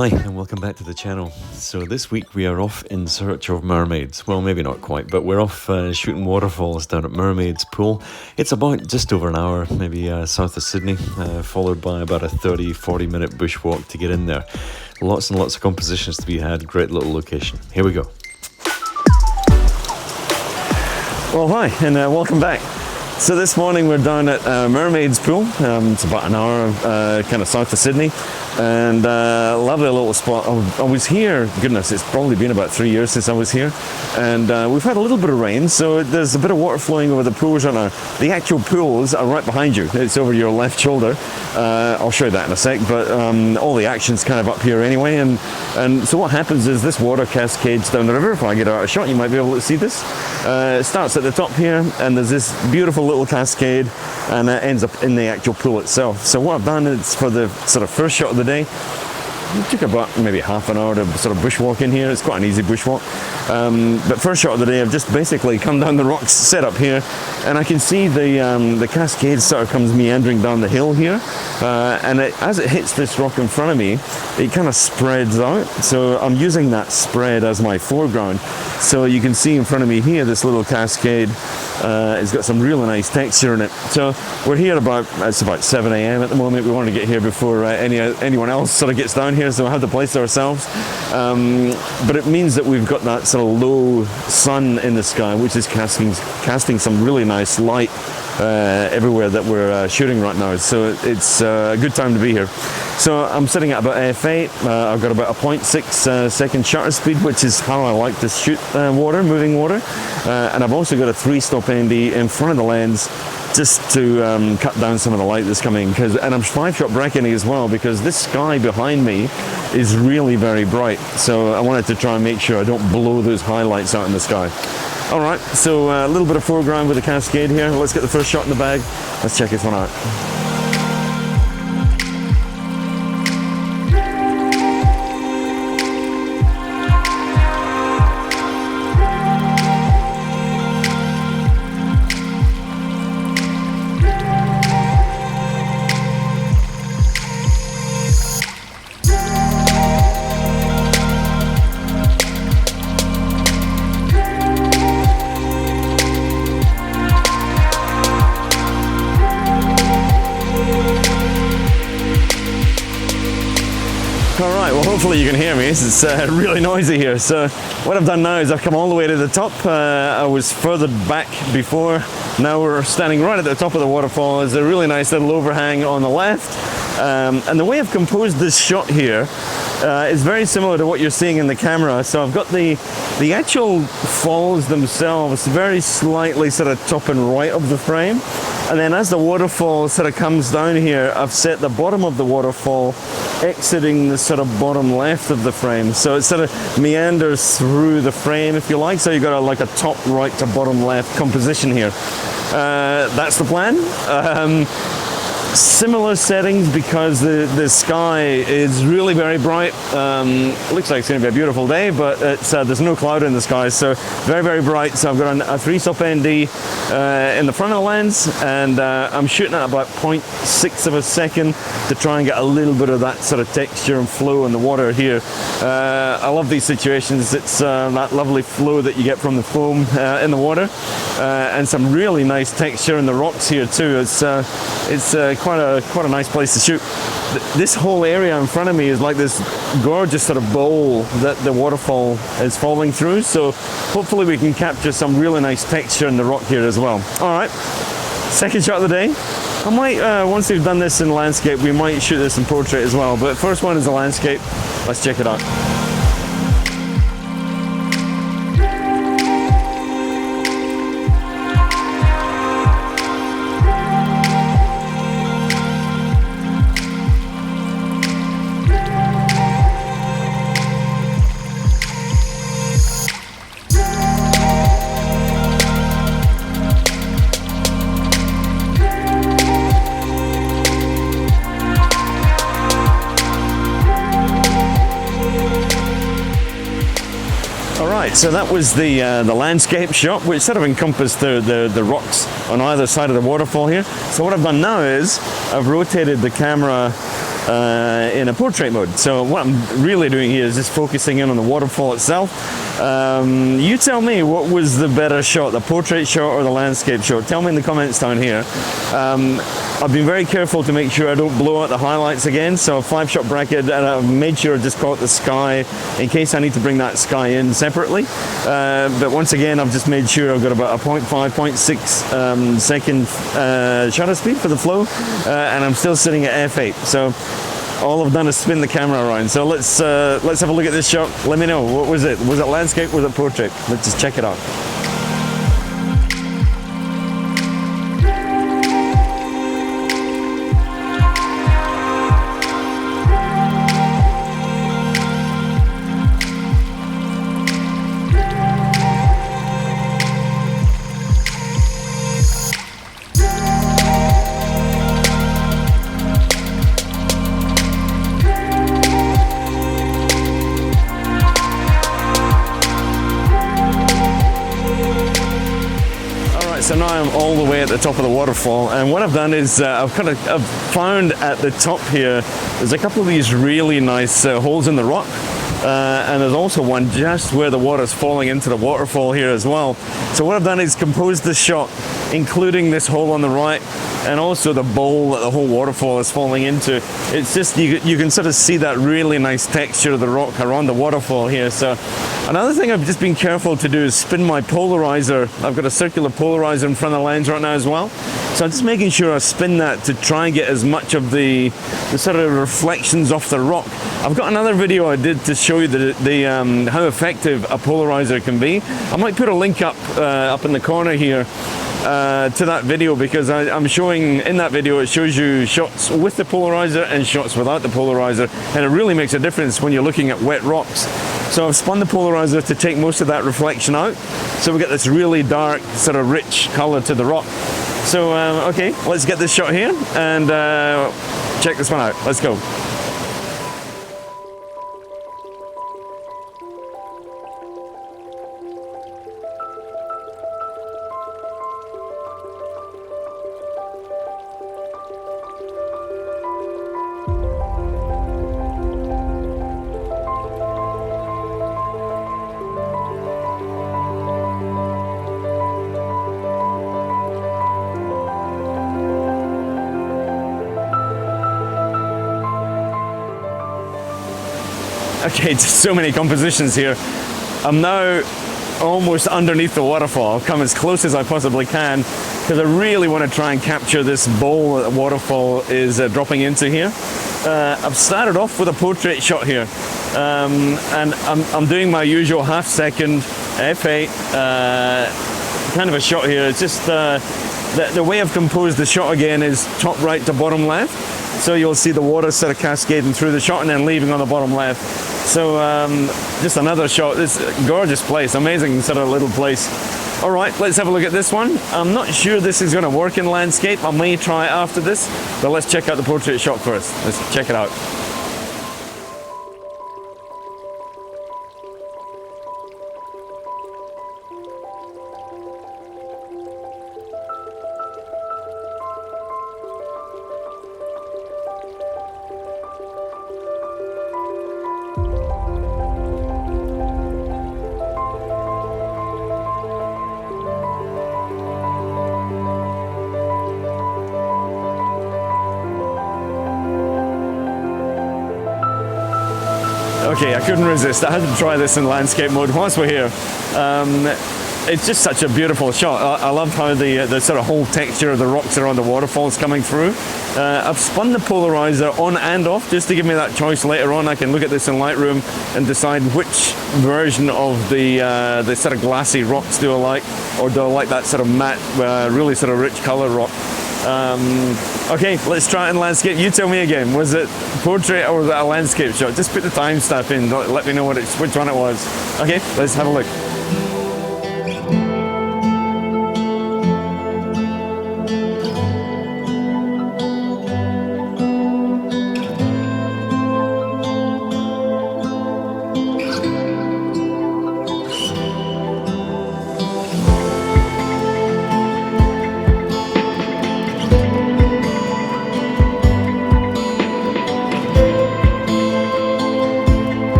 Hi and welcome back to the channel. So this week we are off in search of mermaids. Well, maybe not quite, but we're off shooting waterfalls down at Mermaids Pool. It's about just over an hour, maybe south of Sydney, followed by about a 30-40 minute bushwalk to get in there. Lots and lots of compositions to be had, great little location. Here we go. Well, hi and welcome back. So this morning we're down at Mermaids Pool. It's about an hour kind of south of Sydney, and lovely little spot. I was here, goodness, it's probably been about 3 years since I was here, and we've had a little bit of rain, so there's a bit of water flowing over the pools right now. The actual pools are right behind you. It's over your left shoulder. I'll show you that in a sec, but all the action's kind of up here anyway, and so what happens is this water cascades down the river. If I get out a shot, you might be able to see this. It starts at the top here, and there's this beautiful little cascade, and it ends up in the actual pool itself. So what I've done is, for the sort of first shot of the day, it took about maybe half an hour to sort of bushwalk in here. It's quite an easy bushwalk. But first shot of the day, I've just basically come down the rocks, set up here, and I can see the cascade sort of comes meandering down the hill here. And as it hits this rock in front of me, it kind of spreads out. So I'm using that spread as my foreground. So you can see in front of me here, this little cascade. It's got some really nice texture in it. So we're here it's about 7 a.m. at the moment. We want to get here before anyone else sort of gets down here, so we'll have the place to ourselves. But it means that we've got that sort of low sun in the sky, which is casting some really nice light everywhere that we're shooting right now. So it's a good time to be here. So I'm sitting at about f8. I've got about a 0.6 second shutter speed, which is how I like to shoot moving water. And I've also got a 3-stop ND in front of the lens, just to cut down some of the light that's coming. And I'm 5-shot bracketing as well, because this sky behind me is really very bright. So I wanted to try and make sure I don't blow those highlights out in the sky. All right, so a little bit of foreground with the cascade here. Let's get the first shot in the bag. Let's check this one out. Alright, well hopefully you can hear me. It's really noisy here. So what I've done now is I've come all the way to the top. I was further back before. Now we're standing right at the top of the waterfall. There's a really nice little overhang on the left. And the way I've composed this shot here is very similar to what you're seeing in the camera. So I've got the actual falls themselves very slightly sort of top and right of the frame. And then as the waterfall sort of comes down here, I've set the bottom of the waterfall exiting the sort of bottom left of the frame. So it sort of meanders through the frame, if you like. So you've got like a top right to bottom left composition here. That's the plan. Similar settings, because the sky is really very bright. Looks like it's going to be a beautiful day, but there's no cloud in the sky, so very, very bright. So I've got a 3-stop ND in the front of the lens, and I'm shooting at about 0.6 of a second to try and get a little bit of that sort of texture and flow in the water here. I love these situations. It's that lovely flow that you get from the foam in the water, and some really nice texture in the rocks here too. It's quite a nice place to shoot. This whole area in front of me is like this gorgeous sort of bowl that the waterfall is falling through. So hopefully we can capture some really nice texture in the rock here as well. All right, second shot of the day. I might, once we've done this in landscape, we might shoot this in portrait as well. But first one is the landscape. Let's check it out. So that was the landscape shot, which sort of encompassed the rocks on either side of the waterfall here. So what I've done now is I've rotated the camera in a portrait mode. So what I'm really doing here is just focusing in on the waterfall itself. You tell me, what was the better shot, the portrait shot or the landscape shot? Tell me in the comments down here. I've been very careful to make sure I don't blow out the highlights again, so a 5-shot bracket, and I've made sure I just caught the sky in case I need to bring that sky in separately. But once again, I've just made sure I've got about a 0.5, 0.6 second shutter speed for the flow, and I'm still sitting at f8. So all I've done is spin the camera around. So let's have a look at this shot. Let me know, what was it? Was it landscape? Was it portrait? Let's just check it out. So now I'm all the way at the top of the waterfall, and what I've done is I've found at the top here there's a couple of these really nice holes in the rock, and there's also one just where the water's falling into the waterfall here as well. So what I've done is composed this shot including this hole on the right and also the bowl that the whole waterfall is falling into. It's just, you can sort of see that really nice texture of the rock around the waterfall here. So another thing I've just been careful to do is spin my polarizer. I've got a circular polarizer in front of the lens right now as well. So I'm just making sure I spin that to try and get as much of the sort of reflections off the rock. I've got another video I did to show you how effective a polarizer can be. I might put a link up in the corner here to that video, because I'm showing in that video, it shows you shots with the polarizer and shots without the polarizer, and it really makes a difference when you're looking at wet rocks. So I've spun the polarizer to take most of that reflection out, so we get this really dark sort of rich color to the rock. So okay, let's get this shot here and check this one out. Let's go. Okay, so many compositions here. I'm now almost underneath the waterfall. I'll come as close as I possibly can because I really want to try and capture this bowl that the waterfall is dropping into here. I've started off with a portrait shot here, and I'm doing my usual half-second f8 kind of a shot here. It's just the way I've composed the shot again is top right to bottom left. So you'll see the water sort of cascading through the shot and then leaving on the bottom left. So just another shot. This gorgeous place, amazing sort of little place. All right, let's have a look at this one. I'm not sure this is going to work in landscape. I may try it after this, but let's check out the portrait shot first. Let's check it out. Okay, I couldn't resist. I had to try this in landscape mode whilst we're here. It's just such a beautiful shot. I love how the sort of whole texture of the rocks around the waterfall is coming through. I've spun the polarizer on and off just to give me that choice later on. I can look at this in Lightroom and decide which version of the sort of glassy rocks do I like, or do I like that sort of matte, really sort of rich color rock. Okay, let's try it in landscape. You tell me again, was it portrait or was it a landscape shot? Just put the timestamp in, let me know which one it was. Okay, let's have a look.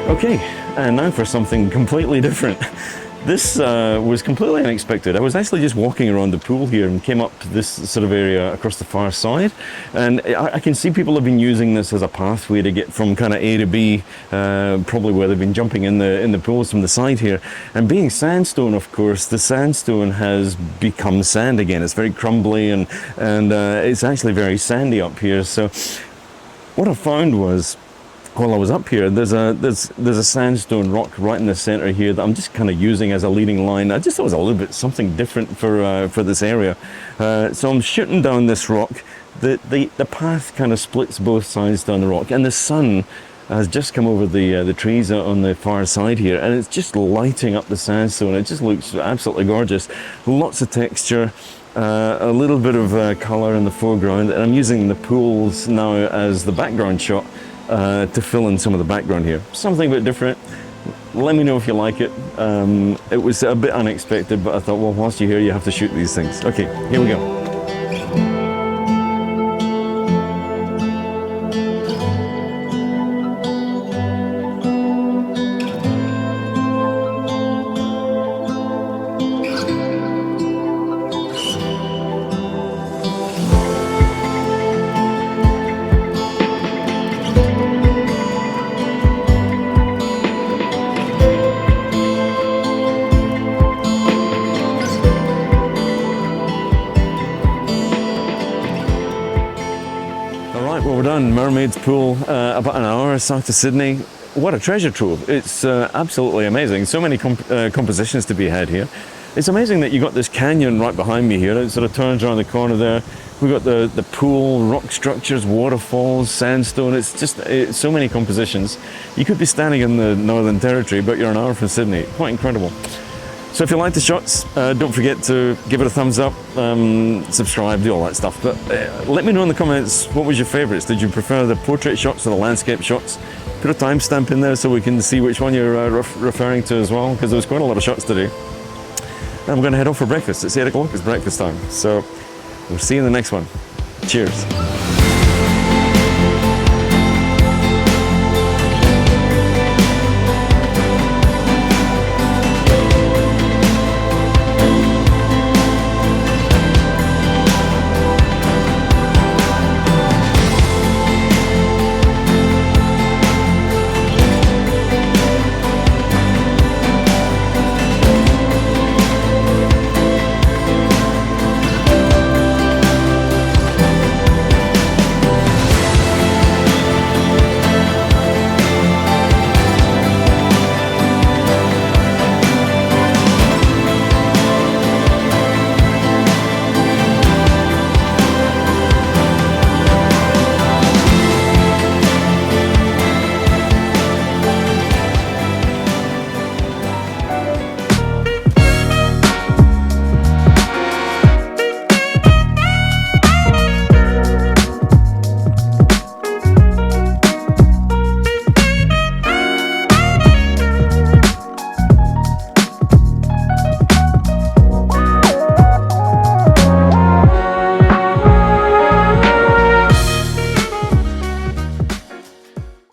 Okay, and now for something completely different. This was completely unexpected. I was actually just walking around the pool here and came up to this sort of area across the far side, and I can see people have been using this as a pathway to get from kind of A to B, probably where they've been jumping in the pools from the side here. And being sandstone, of course, the sandstone has become sand again. It's very crumbly and it's actually very sandy up here. So what I found was, while I was up here, there's a sandstone rock right in the center here that I'm just kind of using as a leading line. I just thought it was a little bit something different for this area. So I'm shooting down this rock. The path kind of splits both sides down the rock, and the sun has just come over the trees on the far side here, and it's just lighting up the sandstone. It just looks absolutely gorgeous. Lots of texture. A little bit of color in the foreground, and I'm using the pools now as the background shot to fill in some of the background here. Something a bit different. Let me know if you like it. It was a bit unexpected, but I thought, well, whilst you're here, you have to shoot these things. Okay, here we go. Well, we're done. Mermaids Pool, about an hour south of Sydney. What a treasure trove. It's absolutely amazing. So many compositions to be had here. It's amazing that you got this canyon right behind me here. It sort of turns around the corner there. We've got the pool, rock structures, waterfalls, sandstone. It's so many compositions. You could be standing in the Northern Territory, but you're an hour from Sydney. Quite incredible. So if you like the shots, don't forget to give it a thumbs up, subscribe, do all that stuff. But let me know in the comments, what was your favorites? Did you prefer the portrait shots or the landscape shots? Put a timestamp in there so we can see which one you're referring to as well, because there was quite a lot of shots to do. I'm going to head off for breakfast. It's 8 o'clock, it's breakfast time. So we'll see you in the next one. Cheers.